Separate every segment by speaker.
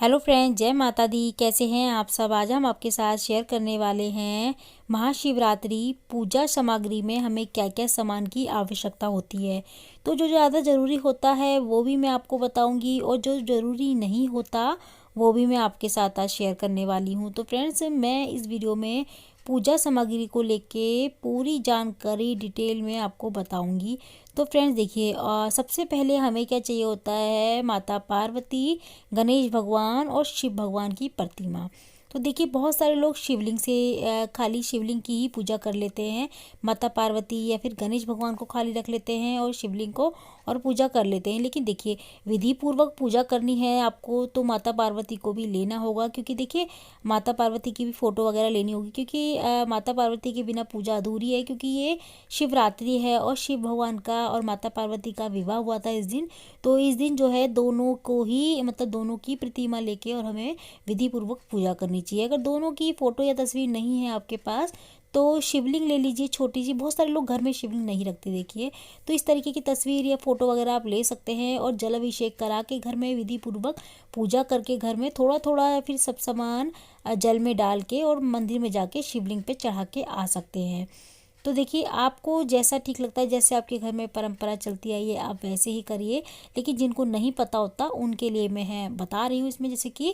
Speaker 1: Hello friend, जय माता दी। कैसे हैं आप सब। आज हम आपके साथ शेयर करने वाले हैं महाशिवरात्रि पूजा सामग्री में हमें क्या क्या सामान की आवश्यकता होती है। तो जो ज़्यादा ज़रूरी होता है वो भी मैं आपको बताऊंगी और जो ज़रूरी नहीं होता वो भी मैं आपके साथ आज शेयर करने वाली हूँ। तो फ्रेंड्स, मैं इस वीडियो में पूजा सामग्री को लेके पूरी जानकारी डिटेल में आपको बताऊंगी। तो फ्रेंड्स देखिए, सबसे पहले हमें क्या चाहिए होता है, माता पार्वती, गणेश भगवान और शिव भगवान की प्रतिमा। तो देखिए, बहुत सारे लोग शिवलिंग से खाली शिवलिंग की ही पूजा कर लेते हैं। माता पार्वती या फिर गणेश भगवान को खाली रख लेते हैं और शिवलिंग को और पूजा कर लेते हैं। लेकिन देखिए, विधि पूर्वक पूजा करनी है आपको तो माता पार्वती को भी लेना होगा, क्योंकि देखिए माता पार्वती की भी फ़ोटो वगैरह लेनी होगी, क्योंकि माता पार्वती के बिना पूजा अधूरी है। क्योंकि ये शिवरात्रि है और शिव भगवान का और माता पार्वती का विवाह हुआ था इस दिन। तो इस दिन जो है दोनों को ही, मतलब दोनों की प्रतिमा लेके और हमें विधि पूर्वक पूजा करनी चाहिए। अगर दोनों की फ़ोटो या तस्वीर नहीं है आपके पास तो शिवलिंग ले लीजिए छोटी सी। बहुत सारे लोग घर में शिवलिंग नहीं रखते देखिए, तो इस तरीके की तस्वीर या फ़ोटो वगैरह आप ले सकते हैं और जल अभिषेक करा के घर में विधि पूर्वक पूजा करके घर में थोड़ा थोड़ा फिर सब सामान जल में डाल के और मंदिर में जाके शिवलिंग पे चढ़ा के आ सकते हैं। तो देखिए, आपको जैसा ठीक लगता है, जैसे आपके घर में परंपरा चलती आई है आप वैसे ही करिए। लेकिन जिनको नहीं पता होता उनके लिए मैं बता रही हूँ इसमें, जैसे कि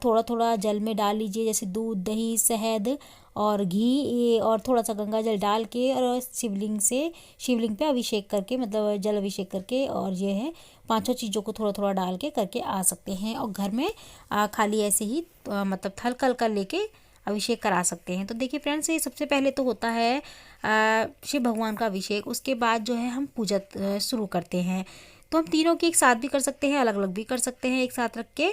Speaker 1: थोड़ा थोड़ा जल में डाल लीजिए, जैसे दूध, दही, शहद और घी, ये और थोड़ा सा गंगा जल डाल के और शिवलिंग पे अभिषेक करके, मतलब जल अभिषेक करके, और ये है पांचों चीज़ों को थोड़ा थोड़ा डाल के करके आ सकते हैं। और घर में खाली ऐसे ही मतलब हल्का हल्का लेके अभिषेक करा सकते हैं। तो देखिए फ्रेंड्स, ये सबसे पहले तो होता है शिव भगवान का अभिषेक। उसके बाद जो है हम पूजा शुरू करते हैं। तो हम तीनों की एक साथ भी कर सकते हैं, अलग अलग भी कर सकते हैं एक साथ रख के।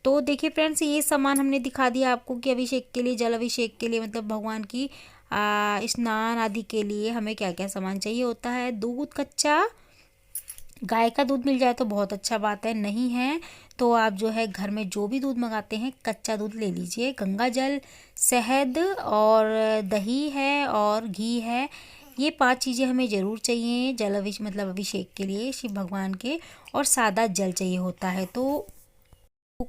Speaker 1: तो देखिए फ्रेंड्स, ये सामान हमने दिखा दिया आपको कि अभिषेक के लिए, जल अभिषेक के लिए, मतलब भगवान की स्नान आदि के लिए हमें क्या क्या सामान चाहिए होता है। दूध कच्चा, गाय का दूध मिल जाए तो बहुत अच्छा बात है, नहीं है तो आप जो है घर में जो भी दूध मंगाते हैं कच्चा दूध ले लीजिए। गंगा जल, शहद और दही है और घी है। ये 5 चीज़ें हमें ज़रूर चाहिए मतलब अभिषेक के लिए शिव भगवान के। और सादा जल चाहिए होता है। तो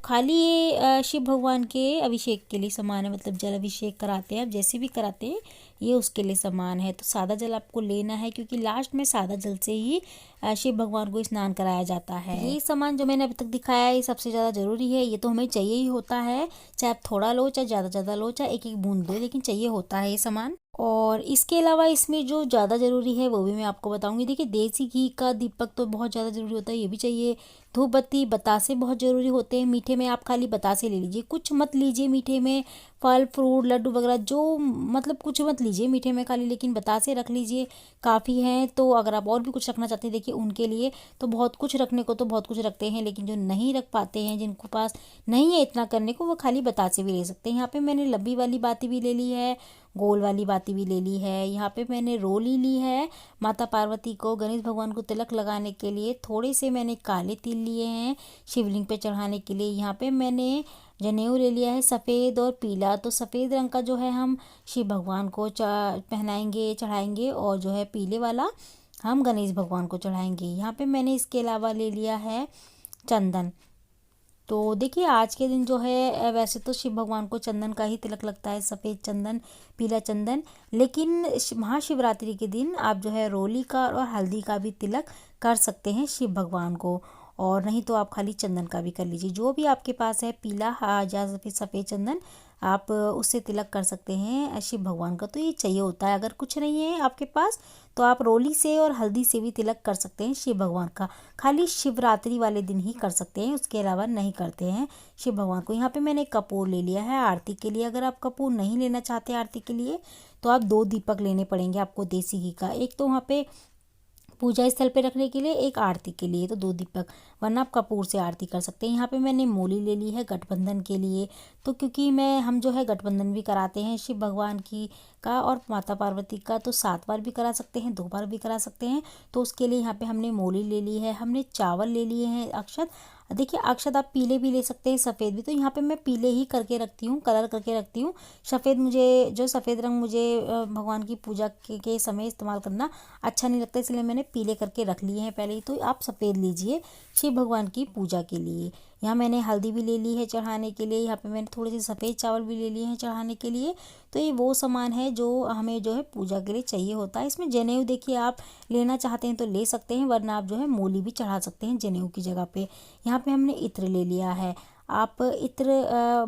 Speaker 1: खाली ये शिव भगवान के अभिषेक के लिए सामान है, मतलब जल अभिषेक कराते हैं आप जैसे भी कराते हैं, ये उसके लिए सामान है। तो सादा जल आपको लेना है, क्योंकि लास्ट में सादा जल से ही शिव भगवान को स्नान कराया जाता है। ये सामान जो मैंने अभी तक दिखाया है ये सबसे ज़्यादा ज़रूरी है, ये तो हमें चाहिए ही होता है। चाहे आप थोड़ा लो, चाहे ज़्यादा लो, चाहे एक एक बूंद लो, लेकिन चाहिए होता है ये सामान। और इसके अलावा इसमें जो ज़्यादा ज़रूरी है वो भी मैं आपको बताऊंगी। देखिए, देसी घी का दीपक तो बहुत ज़्यादा ज़रूरी होता है, ये भी चाहिए। धूप बत्ती, बतासे बहुत ज़रूरी होते हैं। मीठे में आप खाली बतासे ले लीजिए, कुछ मत लीजिए मीठे में, फल फ्रूट लड्डू वगैरह जो, मतलब कुछ मत लीजिए मीठे में खाली, लेकिन बतासे रख लीजिए, काफ़ी हैं। तो अगर आप और भी कुछ रखना चाहते हैं देखिए उनके लिए तो बहुत कुछ रखने को तो बहुत कुछ रखते हैं, लेकिन जो नहीं रख पाते हैं, जिनको पास नहीं है इतना करने को, वो खाली बतासे भी ले सकते हैं। यहाँ पे मैंने लंबी वाली बाती भी ले ली है, गोल वाली बाती भी ले ली है। यहाँ पे मैंने रोली ली है माता पार्वती को, गणेश भगवान को तिलक लगाने के लिए। थोड़े से मैंने काले तिल लिए हैं शिवलिंग पे चढ़ाने के लिए। यहाँ पे मैंने जनेऊ ले लिया है सफ़ेद और पीला। तो सफ़ेद रंग का जो है हम शिव भगवान को पहनाएंगे, चढ़ाएंगे, और जो है पीले वाला हम गणेश भगवान को चढ़ाएंगे। यहाँ पे मैंने इसके अलावा ले लिया है चंदन। तो देखिए, आज के दिन जो है वैसे तो शिव भगवान को चंदन का ही तिलक लगता है, सफ़ेद चंदन, पीला चंदन। लेकिन महाशिवरात्रि के दिन आप जो है रोली का और हल्दी का भी तिलक कर सकते हैं शिव भगवान को, और नहीं तो आप खाली चंदन का भी कर लीजिए। जो भी आपके पास है, पीला या फिर सफ़ेद चंदन, आप उससे तिलक कर सकते हैं शिव भगवान का। तो ये चाहिए होता है। अगर कुछ नहीं है आपके पास तो आप रोली से और हल्दी से भी तिलक कर सकते हैं शिव भगवान का। खाली शिवरात्रि वाले दिन ही कर सकते हैं, उसके अलावा नहीं करते हैं शिव भगवान को। यहाँ पे मैंने कपूर ले लिया है आरती के लिए। अगर आप कपूर नहीं लेना चाहते आरती के लिए तो आप 2 दीपक लेने पड़ेंगे आपको देसी घी का। एक तो वहाँ पे पूजा स्थल पे रखने के लिए, एक आरती के लिए, तो 2 दीपक, वरना आप कपूर से आरती कर सकते हैं। यहाँ पे मैंने मूली ले ली है गठबंधन के लिए। तो क्योंकि हम जो है गठबंधन भी कराते हैं शिव भगवान की का और माता पार्वती का, तो 7 बार भी करा सकते हैं, 2 बार भी करा सकते हैं। तो उसके लिए यहाँ पे हमने मूली ले ली है, हमने चावल ले लिए हैं, अक्षत। देखिए, अक्षत आप पीले भी ले सकते हैं, सफ़ेद भी। तो यहाँ पे मैं पीले ही करके रखती हूँ, कलर करके रखती हूँ। सफ़ेद रंग मुझे भगवान की पूजा के समय इस्तेमाल करना अच्छा नहीं लगता, इसलिए मैंने पीले करके रख लिए हैं पहले ही। तो आप सफ़ेद लीजिए शिव भगवान की पूजा के लिए। यहाँ मैंने हल्दी भी ले ली है चढ़ाने के लिए, यहाँ पे मैंने थोड़े से सफ़ेद चावल भी ले लिए हैं चढ़ाने के लिए। तो ये वो सामान है जो हमें जो है पूजा के लिए चाहिए होता है। इसमें जनेऊ देखिए आप लेना चाहते हैं तो ले सकते हैं, वरना आप जो है मूली भी चढ़ा सकते हैं जनेऊ की जगह पे। यहाँ पे हमने इत्र ले लिया है। आप इत्र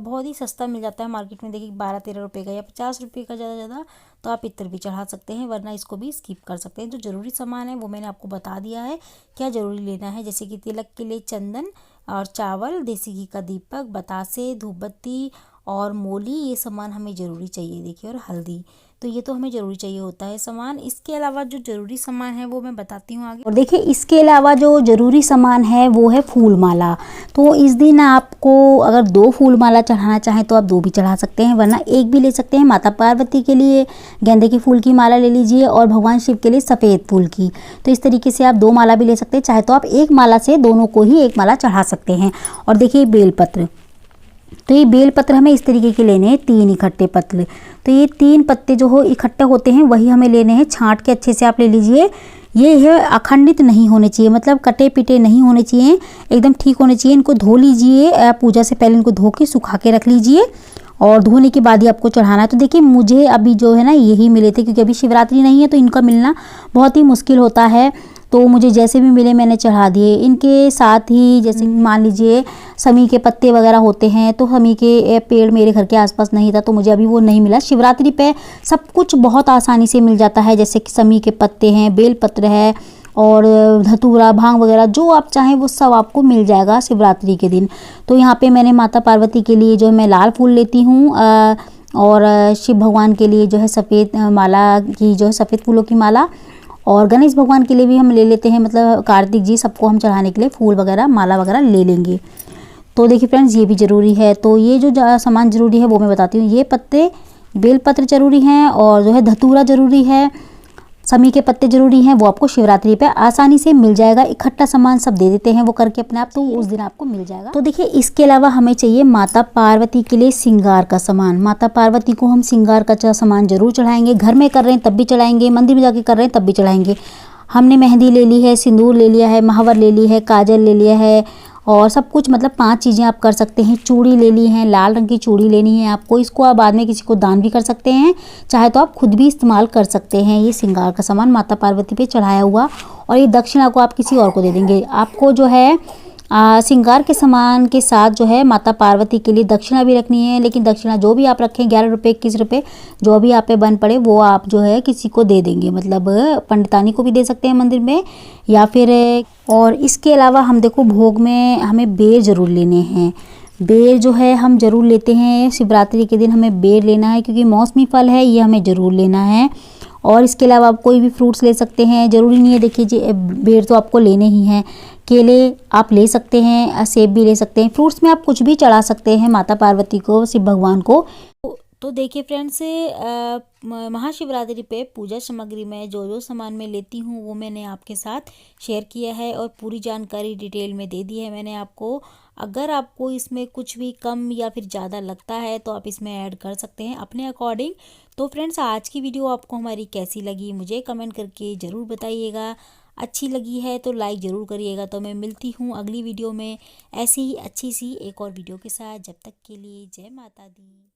Speaker 1: बहुत ही सस्ता मिल जाता है मार्केट में, देखिए 12-13 रुपये का या 50 रुपये का ज़्यादा ज़्यादा। तो आप इत्र भी चढ़ा सकते हैं, वरना इसको भी स्किप कर सकते हैं। जो ज़रूरी सामान है वो मैंने आपको बता दिया है क्या ज़रूरी लेना है, जैसे कि तिलक के लिए चंदन और चावल, देसी घी का दीपक, बतासे, धूप बत्ती और मोली, ये सामान हमें ज़रूरी चाहिए देखिए, और हल्दी। तो ये तो हमें ज़रूरी चाहिए होता है सामान। इसके अलावा जो ज़रूरी सामान है वो मैं बताती हूँ आगे।
Speaker 2: और देखिए इसके अलावा जो ज़रूरी सामान है वो है फूल माला। तो इस दिन आपको अगर 2 फूल माला चढ़ाना चाहें तो आप 2 भी चढ़ा सकते हैं, वरना एक भी ले सकते हैं। माता पार्वती के लिए गेंदे के फूल की माला ले लीजिए और भगवान शिव के लिए सफ़ेद फूल की। तो इस तरीके से आप 2 माला भी ले सकते हैं, चाहे तो आप एक माला से दोनों को ही एक माला चढ़ा सकते हैं। और देखिए बेलपत्र, तो ये बेलपत्र हमें इस तरीके के लेने हैं, 3 इकट्ठे पत्र। तो ये 3 पत्ते जो हो इकट्ठे होते हैं वही हमें लेने हैं, छांट के अच्छे से आप ले लीजिए। ये है अखंडित नहीं होने चाहिए, मतलब कटे पिटे नहीं होने चाहिए, एकदम ठीक होने चाहिए। इनको धो लीजिए, पूजा से पहले इनको धो के सुखा के रख लीजिए और धोने के बाद ही आपको चढ़ाना है। तो देखिए मुझे अभी जो है ना यही मिले थे, क्योंकि अभी शिवरात्रि नहीं है तो इनका मिलना बहुत ही मुश्किल होता है। तो मुझे जैसे भी मिले मैंने चढ़ा दिए। इनके साथ ही जैसे मान लीजिए समी के पत्ते वगैरह होते हैं, तो समी के पेड़ मेरे घर के आसपास नहीं था तो मुझे अभी वो नहीं मिला। शिवरात्रि पे सब कुछ बहुत आसानी से मिल जाता है, जैसे कि समी के पत्ते हैं, बेलपत्र है और धतूरा, भांग वगैरह जो आप चाहें वो सब आपको मिल जाएगा शिवरात्रि के दिन। तो यहाँ पे मैंने माता पार्वती के लिए जो मैं लाल फूल लेती हूँ और शिव भगवान के लिए जो है सफ़ेद माला की, जो है सफ़ेद फूलों की माला। और गणेश भगवान के लिए भी हम ले लेते हैं, मतलब कार्तिक जी, सबको हम चढ़ाने के लिए फूल वगैरह माला वगैरह ले लेंगे। तो देखिए फ्रेंड्स ये भी ज़रूरी है। तो ये जो सामान ज़रूरी है वो मैं बताती हूँ। ये पत्ते बेलपत्र ज़रूरी हैं और जो है धतूरा ज़रूरी है, समी के पत्ते ज़रूरी हैं, वो आपको शिवरात्रि पे आसानी से मिल जाएगा। इकट्ठा सामान सब दे देते हैं वो करके अपने आप, तो उस दिन आपको मिल जाएगा। तो देखिए इसके अलावा हमें चाहिए माता पार्वती के लिए श्रृंगार का सामान। माता पार्वती को हम श्रृंगार का सामान ज़रूर चढ़ाएंगे, घर में कर रहे हैं तब भी चढ़ाएंगे, मंदिर में जाके कर रहे हैं तब भी चढ़ाएंगे। हमने मेहंदी ले ली है, सिंदूर ले लिया है, महावर ले ली है, काजल ले लिया है और सब कुछ, मतलब 5 चीज़ें आप कर सकते हैं। चूड़ी ले ली है, लाल रंग की चूड़ी लेनी है आपको, इसको आप बाद में किसी को दान भी कर सकते हैं, चाहे तो आप खुद भी इस्तेमाल कर सकते हैं। ये श्रृंगार का सामान माता पार्वती पे चढ़ाया हुआ, और ये दक्षिणा को आप किसी और को दे देंगे। आपको जो है श्रृंगार के सामान के साथ जो है माता पार्वती के लिए दक्षिणा भी रखनी है, लेकिन दक्षिणा जो भी आप रखें 11 रुपये 21 रुपये जो भी आप पे बन पड़े वो आप जो है किसी को दे देंगे, मतलब पंडितानी को भी दे सकते हैं मंदिर में या फिर। और इसके अलावा हम देखो भोग में हमें बेर ज़रूर लेने हैं। बेर जो है हम ज़रूर लेते हैं, शिवरात्रि के दिन हमें बेर लेना है क्योंकि मौसमी फल है, ये हमें ज़रूर लेना है। और इसके अलावा आप कोई भी फ्रूट्स ले सकते हैं, ज़रूरी नहीं है देखिए जी बेर तो आपको लेने ही हैं। केले आप ले सकते हैं, सेब भी ले सकते हैं, फ्रूट्स में आप कुछ भी चढ़ा सकते हैं माता पार्वती को, शिव भगवान को।
Speaker 1: तो देखिए फ्रेंड्स, महाशिवरात्रि पे पूजा सामग्री में जो जो सामान मैं लेती हूँ वो मैंने आपके साथ शेयर किया है और पूरी जानकारी डिटेल में दे दी है मैंने आपको। अगर आपको इसमें कुछ भी कम या फिर ज़्यादा लगता है तो आप इसमें ऐड कर सकते हैं अपने अकॉर्डिंग। तो फ्रेंड्स आज की वीडियो आपको हमारी कैसी लगी मुझे कमेंट करके ज़रूर बताइएगा। अच्छी लगी है तो लाइक ज़रूर करिएगा। तो मैं मिलती हूँ अगली वीडियो में ऐसी ही अच्छी सी एक और वीडियो के साथ। जब तक के लिए जय माता दी।